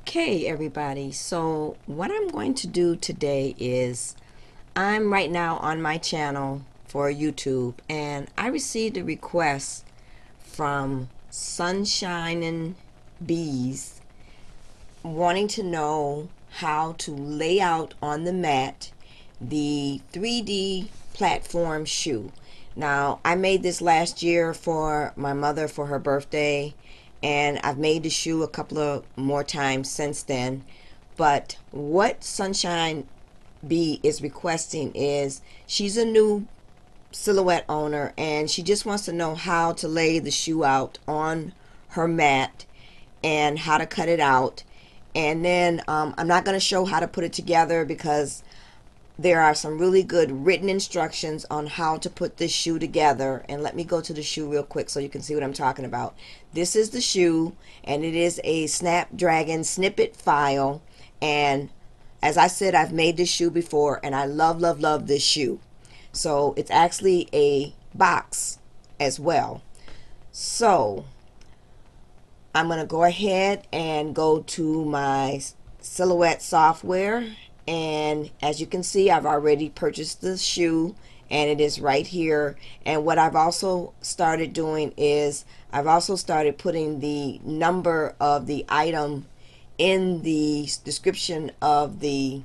Okay, everybody. So, what I'm going to do today is I'm right now on my channel for YouTube, and I received a request from Sunshinenbees wanting to know how to lay out on the mat the 3D platform shoe. Now, I made this last year for my mother for her birthday, and I've made the shoe a couple of more times since then. But what Sunshine Bee is requesting is she's a new silhouette owner, and she just wants to know how to lay the shoe out on her mat and how to cut it out. And then I'm not going to show how to put it together because there are some really good written instructions on how to put this shoe together. And let me go to the shoe real quick so you can see what I'm talking about. This is the shoe, and it is a Snapdragon snippet file. And as I said, I've made this shoe before, and I love this shoe. So it's actually a box as well. So I'm going to go ahead and go to my Silhouette software, and as you can see, I've already purchased the shoe and it is right here. And what I've also started doing is I've also started putting the number of the item in the description of the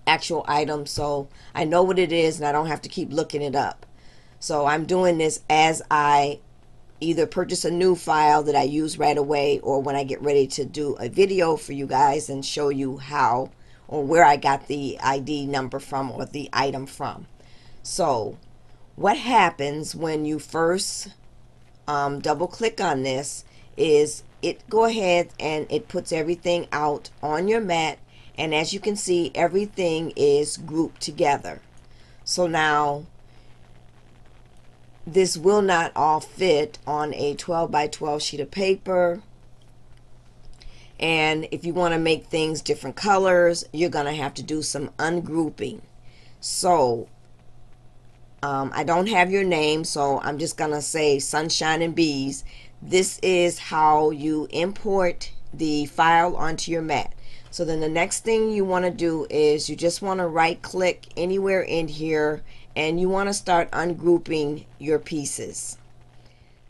actual item, so I know what it is and I don't have to keep looking it up. So I'm doing this as I either purchase a new file that I use right away, or when I get ready to do a video for you guys and show you how or where I got the ID number from or the item from. So what happens when you first double click on this is it go ahead and it puts everything out on your mat, and as you can see, everything is grouped together. So now this will not all fit on a 12 by 12 sheet of paper, and if you want to make things different colors, you're going to have to do some ungrouping. So I don't have your name, so I'm just going to say Sunshinenbees. This is how you import the file onto your mat. So then the next thing you want to do is you just want to right click anywhere in here, and you want to start ungrouping your pieces.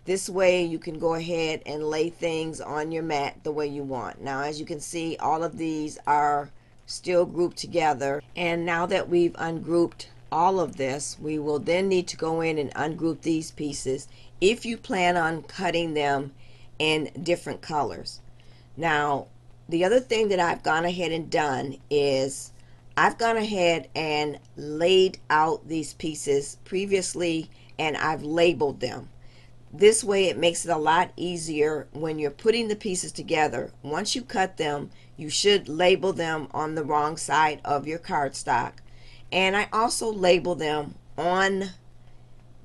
This way you can go ahead and lay things on your mat the way you want. Now, as you can see, all of these are still grouped together, and now that we've ungrouped all of this, we will then need to go in and ungroup these pieces if you plan on cutting them in different colors. Now, the other thing that I've gone ahead and done is I've gone ahead and laid out these pieces previously, and I've labeled them. This way it makes it a lot easier when you're putting the pieces together. Once you cut them, you should label them on the wrong side of your cardstock. And I also label them on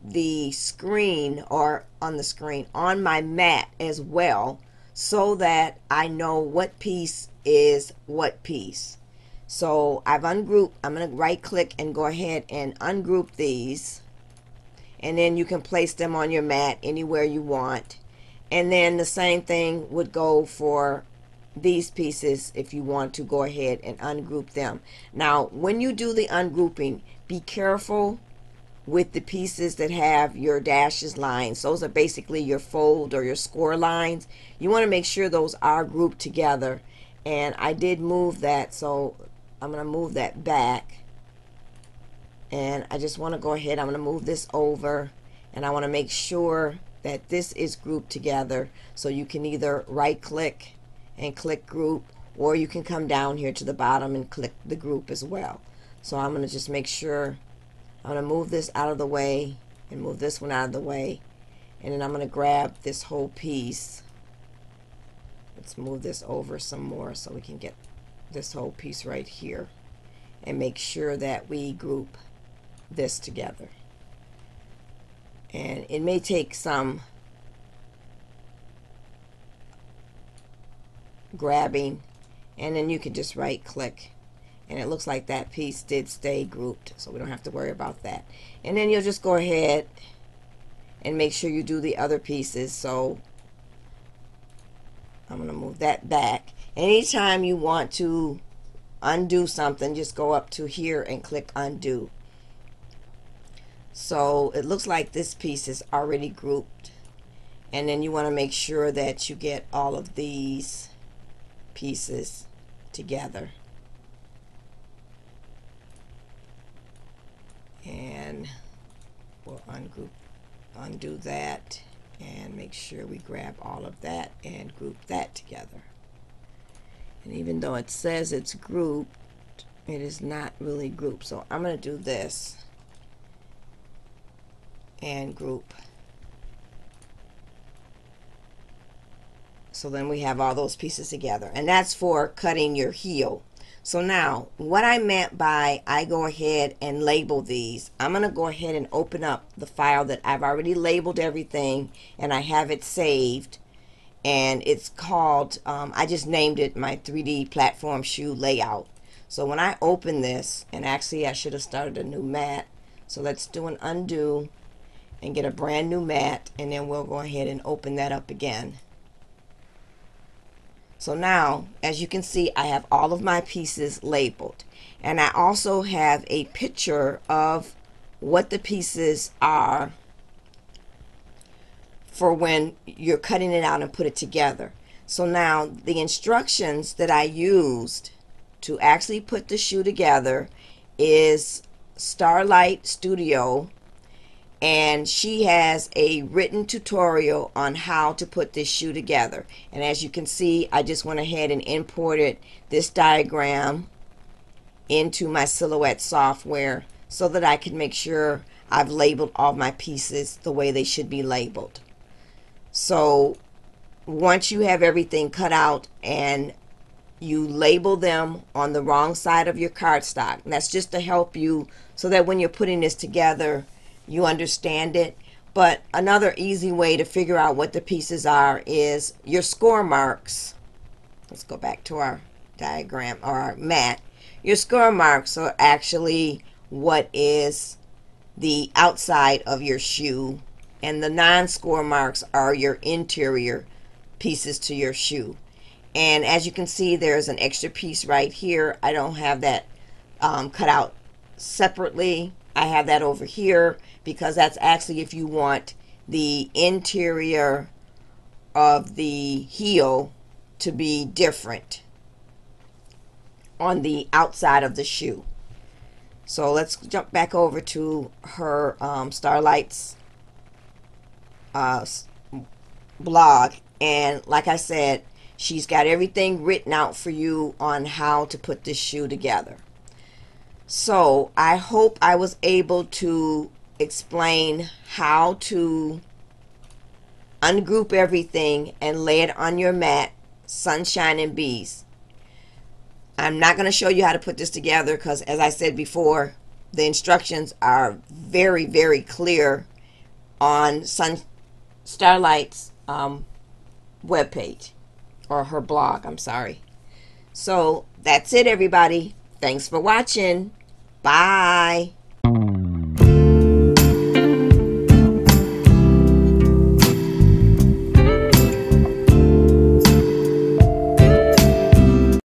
the screen, or on the screen on my mat as well, so that I know what piece is what piece. So I've ungrouped. I'm going to right click and go ahead and ungroup these, and then you can place them on your mat anywhere you want. And then the same thing would go for these pieces if you want to go ahead and ungroup them. Now, when you do the ungrouping, be careful with the pieces that have your dashes lines. Those are basically your fold or your score lines. You want to make sure those are grouped together, and I did move that, so I'm going to move that back, and I just want to go ahead, I'm going to move this over, and I want to make sure that this is grouped together. So you can either right click and click group, or you can come down here to the bottom and click the group as well. So I'm going to just make sure I'm going to move this out of the way and move this one out of the way, and then I'm going to grab this whole piece. Let's move this over some more so we can get this whole piece right here, and make sure that we group this together. And it may take some grabbing, and then you can just right click, and it looks like that piece did stay grouped, so we don't have to worry about that. And then you'll just go ahead and make sure you do the other pieces. So I'm going to move that back, Anytime you want to undo something, just go up to here and click undo. So it looks like this piece is already grouped, and then you want to make sure that you get all of these pieces together. And we'll undo that and make sure we grab all of that and group that together. And even though it says it's grouped, it is not really grouped. So I'm going to do this and group. So then we have all those pieces together, and that's for cutting your heel. So now what I meant by I go ahead and label these, I'm going to go ahead and open up the file that I've already labeled everything, and I have it saved, and it's called, I just named it my 3D platform shoe layout. So when I open this, and actually I should have started a new mat, so let's do an undo and get a brand new mat, and then we'll go ahead and open that up again. So now, as you can see, I have all of my pieces labeled, and I also have a picture of what the pieces are for when you're cutting it out and put it together. So now the instructions that I used to actually put the shoe together is Startlight Studio, and she has a written tutorial on how to put this shoe together. And as you can see, I just went ahead and imported this diagram into my Silhouette software so that I can make sure I've labeled all my pieces the way they should be labeled. So once you have everything cut out and you label them on the wrong side of your cardstock, and that's just to help you so that when you're putting this together you understand it. But another easy way to figure out what the pieces are is your score marks. Let's go back to our diagram or our mat. Your score marks are actually what is the outside of your shoe, and the non-score marks are your interior pieces to your shoe. And as you can see, there's an extra piece right here. I don't have that cut out separately. I have that over here because that's actually if you want the interior of the heel to be different on the outside of the shoe. So let's jump back over to her Starlight's blog, and like I said, she's got everything written out for you on how to put this shoe together. So I hope I was able to explain how to ungroup everything and lay it on your mat, Sunshinenbees. I'm not going to show you how to put this together because, as I said before, the instructions are very, very clear on Starlight's webpage, or her blog, I'm sorry. So that's it, everybody. Thanks for watching. Bye.